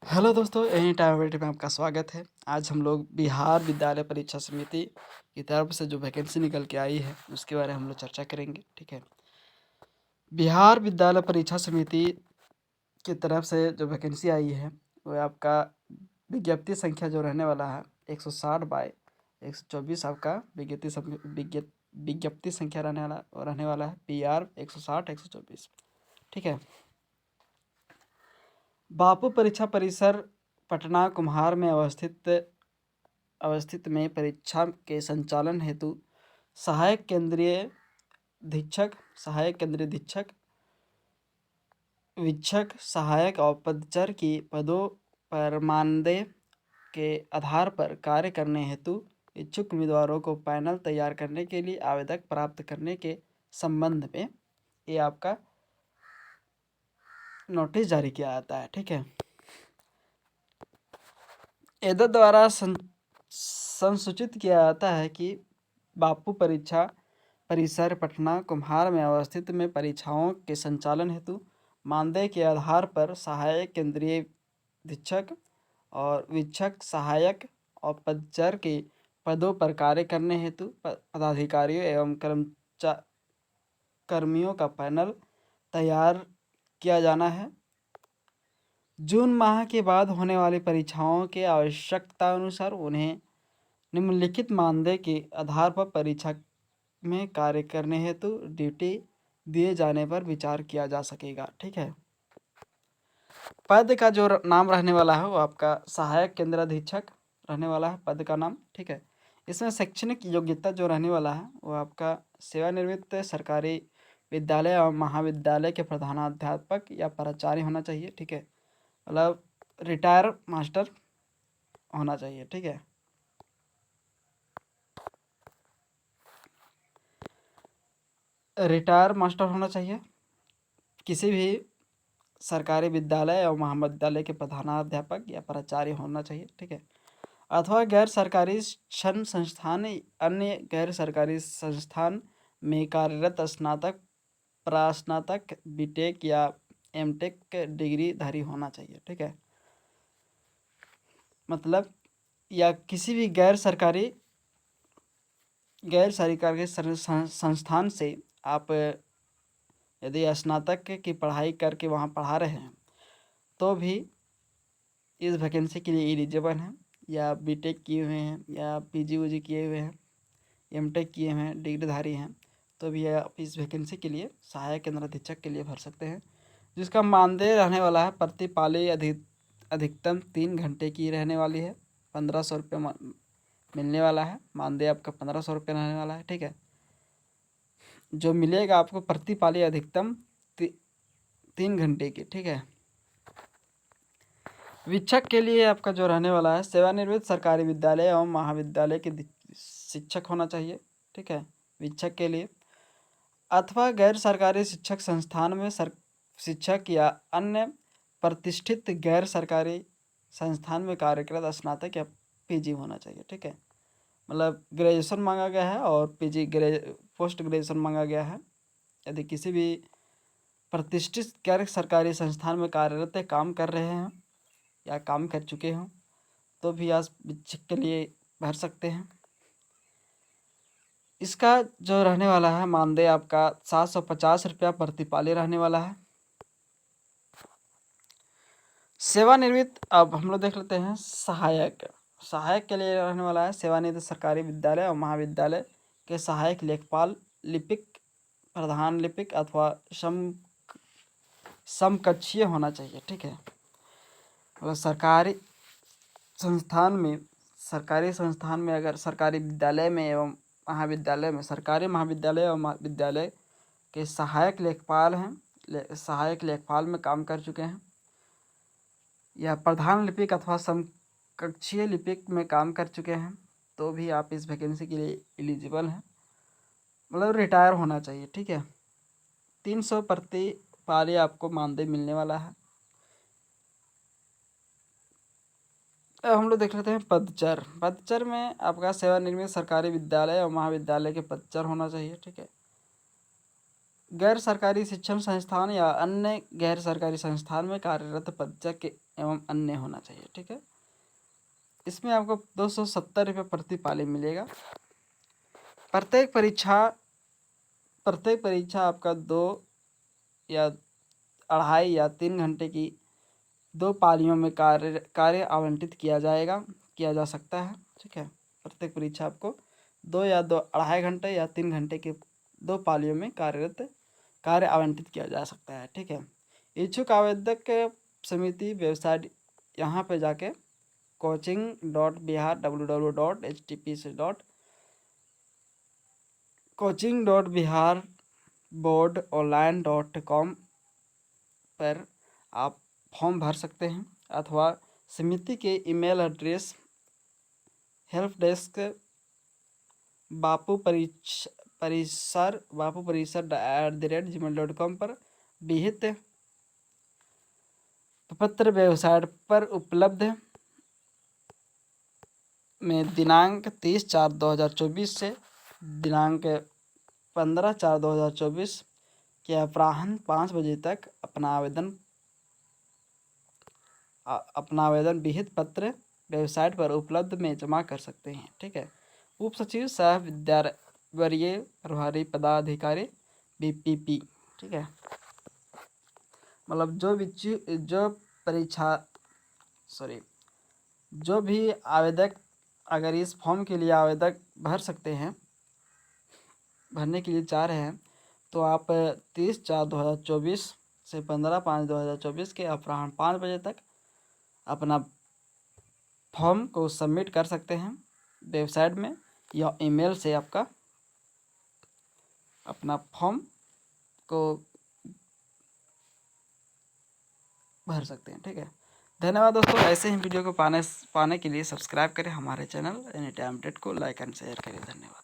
Hello दोस्तों, any time वेटी में आपका स्वागत है। आज हम लोग बिहार विद्यालय परीक्षा समिति की तरफ से जो वैकेंसी निकल के आई है उसके बारे में हम लोग चर्चा करेंगे। ठीक है, बिहार विद्यालय परीक्षा समिति की तरफ से जो वैकेंसी आई है वो आपका विज्ञप्ति संख्या जो रहने वाला है 160 बाय 124 आपका विज्ञप्ति संख्या रहने वाला है PR 160-124। ठीक है, बापू परीक्षा परिसर पटना कुम्हार में अवस्थित में परीक्षा के संचालन हेतु सहायक केंद्रीय अधीक्षक, वीक्षक, सहायक और पदचार की पदों पर मानदेय के आधार पर कार्य करने हेतु इच्छुक उम्मीदवारों को पैनल तैयार करने के लिए आवेदक प्राप्त करने के संबंध में ये आपका नोटिस जारी किया जाता है। ठीक है, एदद द्वारा संसूचित किया जाता है कि बापू परीक्षा परिसर पटना कुम्हार में अवस्थित में परीक्षाओं के संचालन हेतु मानदेय के आधार पर सहायक केंद्रीय अधीक्षक और वीक्षक, सहायक और पदचार के पदों पर कार्य करने हेतु पदाधिकारियों एवं कर्मियों का पैनल तैयार किया जाना है। जून माह के बाद होने वाली परीक्षाओं के आवश्यकता अनुसार उन्हें निम्नलिखित मानदेय के आधार पर परीक्षा में कार्य करने हेतु ड्यूटी दिए जाने पर विचार किया जा सकेगा। ठीक है, पद का जो नाम रहने वाला है वो आपका सहायक केंद्र अधीक्षक रहने वाला है पद का नाम। ठीक है, इसमें शैक्षणिक योग्यता जो रहने वाला है वो आपका सेवानिवृत्त सरकारी विद्यालय और महाविद्यालय के प्रधानाध्यापक या प्राचार्य होना चाहिए। ठीक है, मतलब रिटायर मास्टर होना चाहिए। ठीक है, रिटायर मास्टर होना चाहिए, किसी भी सरकारी विद्यालय और महाविद्यालय के प्रधानाध्यापक या प्राचार्य होना चाहिए। ठीक है, अथवा गैर सरकारी शिक्षण संस्थान अन्य गैर सरकारी संस्थान में कार्यरत स्नातक, प्रास्नातक, बीटेक या एमटेक डिग्री धारी होना चाहिए। ठीक है, मतलब या किसी भी गैर सरकारी संस्थान से आप यदि स्नातक की पढ़ाई करके वहाँ पढ़ा रहे हैं तो भी इस वैकेंसी के लिए एलिजिबल हैं, या बीटेक किए हुए हैं या पीजी वूजी किए हुए हैं, एमटेक किए हुए हैं, डिग्रीधारी हैं, तो भी आप इस वैकेंसी के लिए सहायक केंद्र अधीक्षक के लिए भर सकते हैं, जिसका मानदेय रहने वाला है प्रति पाली अधिकतम 3 घंटे की रहने वाली है। 1500 रुपये मिलने वाला है, मानदेय आपका 1500 रुपये रहने वाला है। ठीक है, जो मिलेगा आपको प्रति पाली अधिकतम 3 घंटे की। ठीक है, वीक्षक के लिए आपका जो रहने वाला है सेवानिवृत्त सरकारी विद्यालय एवं महाविद्यालय के शिक्षक होना चाहिए। ठीक है, वीक्षक के लिए अथवा गैर सरकारी शिक्षक संस्थान में शिक्षक या अन्य प्रतिष्ठित गैर सरकारी संस्थान में कार्यरत स्नातक या पीजी होना चाहिए। ठीक है, मतलब ग्रेजुएशन मांगा गया है और पीजी पोस्ट ग्रेजुएशन मांगा गया है। यदि किसी भी प्रतिष्ठित गैर सरकारी संस्थान में कार्यरत काम कर रहे हैं या काम कर चुके हों तो भी आज शिक्षक के लिए भर सकते हैं। इसका जो रहने वाला है मानदेय आपका 750 रुपया प्रति पाली रहने वाला है। सेवानिवृत्त अब हम लोग देख लेते हैं सहायक के लिए रहने वाला है सेवानिवृत्त सरकारी विद्यालय और महाविद्यालय के सहायक लेखपाल, लिपिक, प्रधान लिपिक अथवा समकक्षीय होना चाहिए। ठीक है, मतलब सरकारी संस्थान में अगर सरकारी विद्यालय में एवं महाविद्यालय में सरकारी महाविद्यालय और महाविद्यालय के सहायक लेखपाल हैं, सहायक लेखपाल में काम कर चुके हैं या प्रधान लिपिक अथवा समकक्षीय लिपिक में काम कर चुके हैं तो भी आप इस वैकेंसी के लिए एलिजिबल हैं, मतलब रिटायर होना चाहिए। ठीक है, 300 प्रति पाली आपको मानदेय मिलने वाला है। अब हम लोग देख लेते हैं पदचर में आपका सेवानिवृत्त सरकारी विद्यालय और महाविद्यालय के पदचर होना चाहिए। ठीक है, गैर सरकारी शिक्षण संस्थान या अन्य गैर सरकारी संस्थान में कार्यरत परीक्षक एवं अन्य होना चाहिए। ठीक है, इसमें आपको 270 रुपये प्रति पाली मिलेगा। प्रत्येक परीक्षा आपका 2 या 2.5 या 3 घंटे की 2 पालियों में कार्य आवंटित किया जा सकता है। ठीक है, प्रत्येक परीक्षा आपको 2 या 2.5 घंटे या 3 घंटे के 2 पालियों में कार्य आवंटित किया जा सकता है। ठीक है, इच्छुक आवेदक समिति वेबसाइट यहाँ पे जाके coaching.bihar www.coaching.biharboardonline.com पर आप फॉर्म भर सकते हैं, अथवा समिति के email address help desk bapuparisar@gmail.com पर विहित प्रपत्र वेबसाइट पर उपलब्ध में दिनांक 30/4/2024 से दिनांक 15/4/2024 के अपराह्न 5 बजे तक अपना आवेदन विहित पत्र वेबसाइट पर उपलब्ध में जमा कर सकते हैं। ठीक है, उप सचिव सह विद्यावरीय प्रभारी पदाधिकारी BPP। ठीक है, मतलब जो भी आवेदक अगर इस फॉर्म के लिए आवेदक भरने के लिए चाह रहे हैं, तो आप 30/4/2024 से 15/5/2024 के अपराह्न 5 बजे तक अपना फॉर्म को सबमिट कर सकते हैं वेबसाइट में, या ईमेल से आपका अपना फॉर्म को भर सकते हैं। ठीक है, धन्यवाद दोस्तों। ऐसे ही वीडियो को पाने के लिए सब्सक्राइब करें हमारे चैनल एनी टाइम अपडेट को, लाइक एंड शेयर करें। धन्यवाद।